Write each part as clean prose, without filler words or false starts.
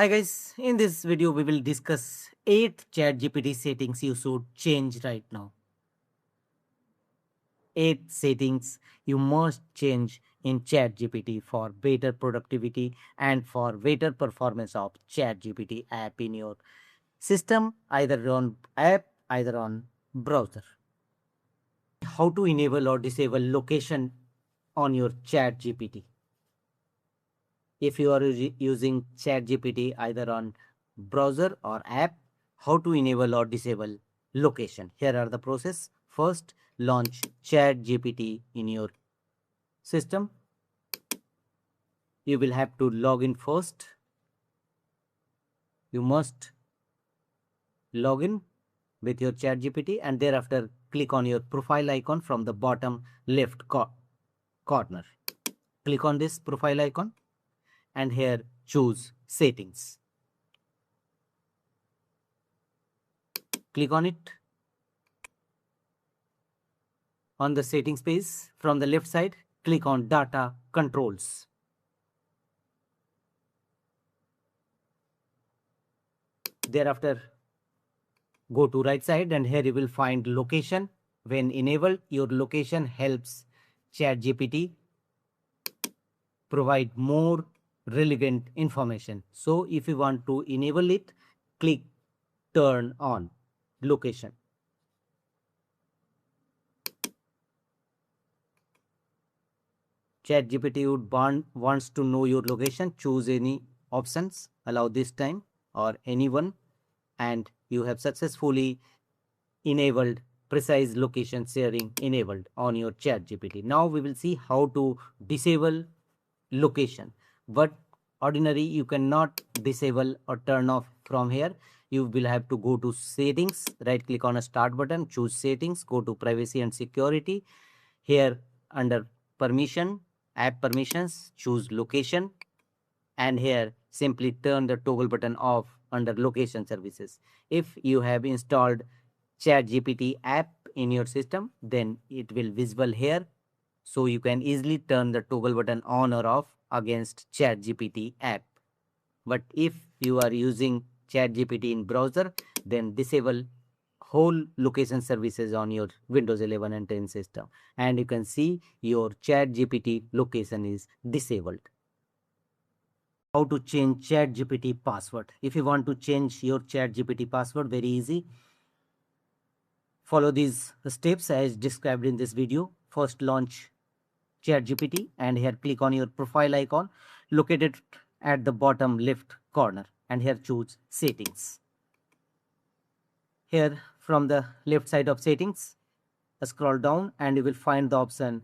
Hi guys, in this video we will discuss 8 ChatGPT settings you should change right now. 8 settings you must change in ChatGPT for better productivity and for better performance of ChatGPT app in your system, either on app, either on browser. How to enable or disable location on your ChatGPT. If you are using ChatGPT either on browser or app, how to enable or disable location. Here are the process. First, launch ChatGPT in your system. You will have to log in first. You must log in with your ChatGPT and thereafter click on your profile icon from the bottom left corner. Click on this profile icon and here choose settings. Click on it. On the settings page, from the left side, click on data controls. Thereafter, go to right side and here you will find location. When enabled, your location helps ChatGPT provide more relevant information. So if you want to enable it, click turn on location. ChatGPT wants to know your location. Choose any options. Allow this time or anyone, and you have successfully enabled precise location sharing enabled on your ChatGPT. Now we will see how to disable location. But ordinary you cannot disable or turn off from here. You will have to go to settings, right click on a start button, choose settings, go to privacy and security. Here under permission, app permissions, choose location, and here simply turn the toggle button off under location services. If you have installed ChatGPT app in your system, then it will visible here, so you can easily turn the toggle button on or off against ChatGPT app. But if you are using ChatGPT in browser, then disable whole location services on your Windows 11 and 10 system, and you can see your ChatGPT location is disabled. How to change ChatGPT password. If you want to change your ChatGPT password, very easy. Follow these steps as described in this video. First, launch ChatGPT and here click on your profile icon located at the bottom left corner and here choose settings. Here from the left side of settings, scroll down and you will find the option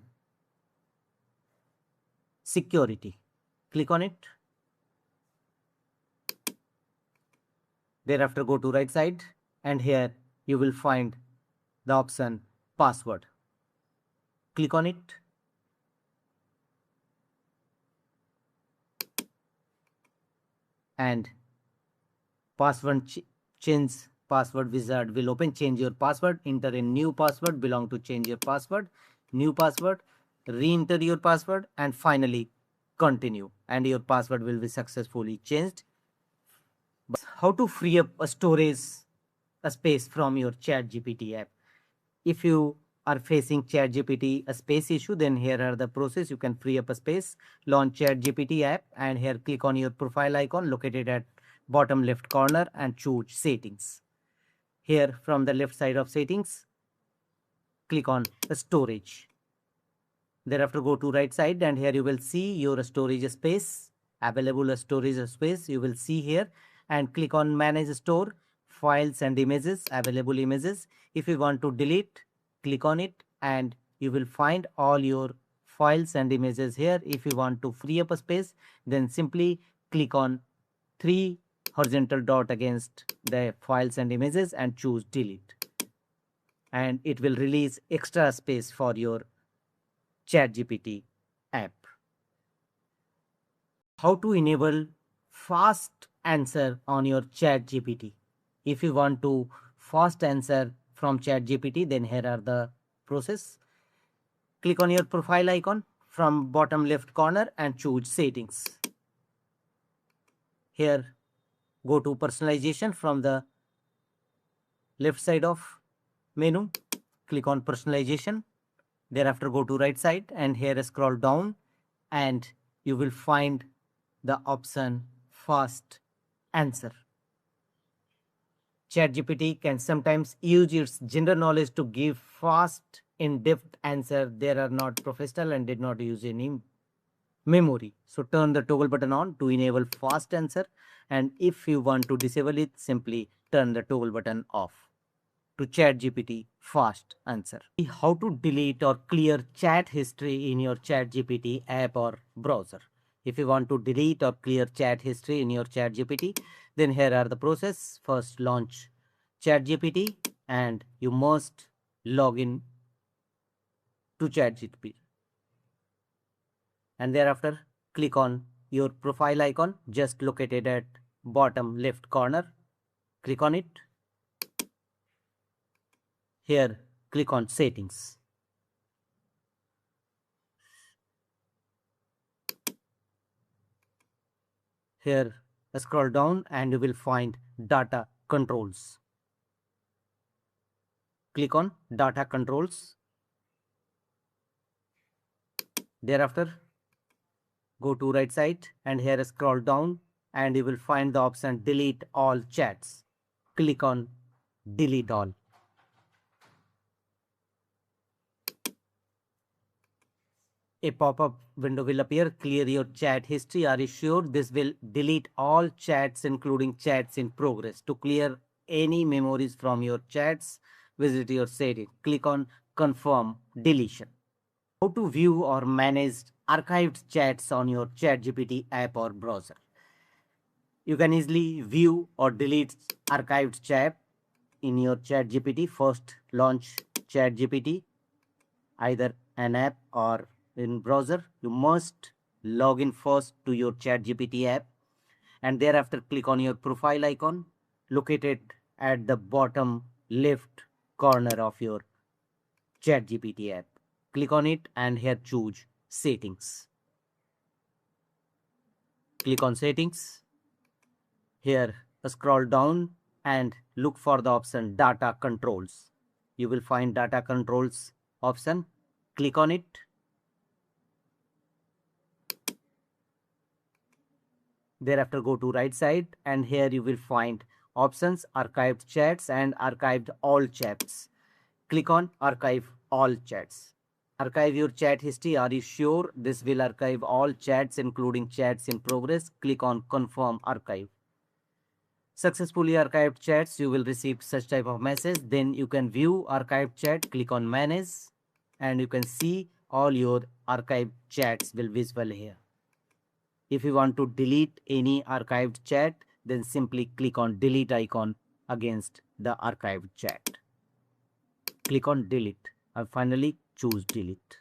security. Click on it. Thereafter go to right side and here you will find the option password. Click on it. And change password wizard will open. Change your password, enter a new password, belong to change your password, new password, re-enter your password, and finally continue, and your password will be successfully changed. How to free up a storage space from your ChatGPT app. If you are facing ChatGPT a space issue, then here are the process you can free up a space. Launch ChatGPT app and here click on your profile icon located at bottom left corner and choose settings. Here from the left side of settings, click on storage. Thereafter go to right side and here you will see your storage space, available storage space you will see here, and click on manage store, files and images, available images. If you want to delete, click on it and you will find all your files and images here. If you want to free up a space, then simply click on 3 horizontal dot against the files and images and choose delete, and it will release extra space for your ChatGPT app. How to enable fast answer on your ChatGPT. If you want to fast answer from ChatGPT, then here are the process. Click on your profile icon from bottom left corner and choose settings. Here Go to personalization from the left side of menu. Click on personalization. Thereafter go to right side and here scroll down and you will find the option fast answer. ChatGPT can sometimes use its general knowledge to give fast, in-depth answer. They are not professional and did not use any memory. So turn the toggle button on to enable fast answer. And if you want to disable it, simply turn the toggle button off to ChatGPT fast answer. How to delete or clear chat history in your ChatGPT app or browser. If you want to delete or clear chat history in your ChatGPT, then here are the process. First, launch ChatGPT and you must log in to ChatGPT. And thereafter, click on your profile icon just located at bottom left corner. Click on it. Here, click on settings. Here, scroll down and you will find data controls. Click on data controls. Thereafter, go to right side and here scroll down and you will find the option delete all chats. Click on delete all. A pop-up window will appear. Clear your chat history. Are you sure? This will delete all chats including chats in progress. To clear any memories from your chats, visit your settings. Click on confirm deletion. How to view or manage archived chats on your ChatGPT app or browser. You can easily view or delete archived chat in your ChatGPT. First, launch ChatGPT, either an app or in browser. You must log in first to your ChatGPT app and thereafter click on your profile icon located at the bottom left corner of your ChatGPT app. Click on it and here choose settings. Click on settings. Here scroll down and look for the option data controls. You will find data controls option. Click on it. Thereafter go to right side and here you will find options archived chats and archived all chats. Click on archive all chats. Archive your chat history. Are you sure? This will archive all chats including chats in progress. Click on confirm archive. Successfully archived chats, you will receive such type of message. Then you can view archived chat. Click on manage and you can see all your archived chats will visible here. If you want to delete any archived chat, then simply click on delete icon against the archived chat. Click on delete and finally choose delete.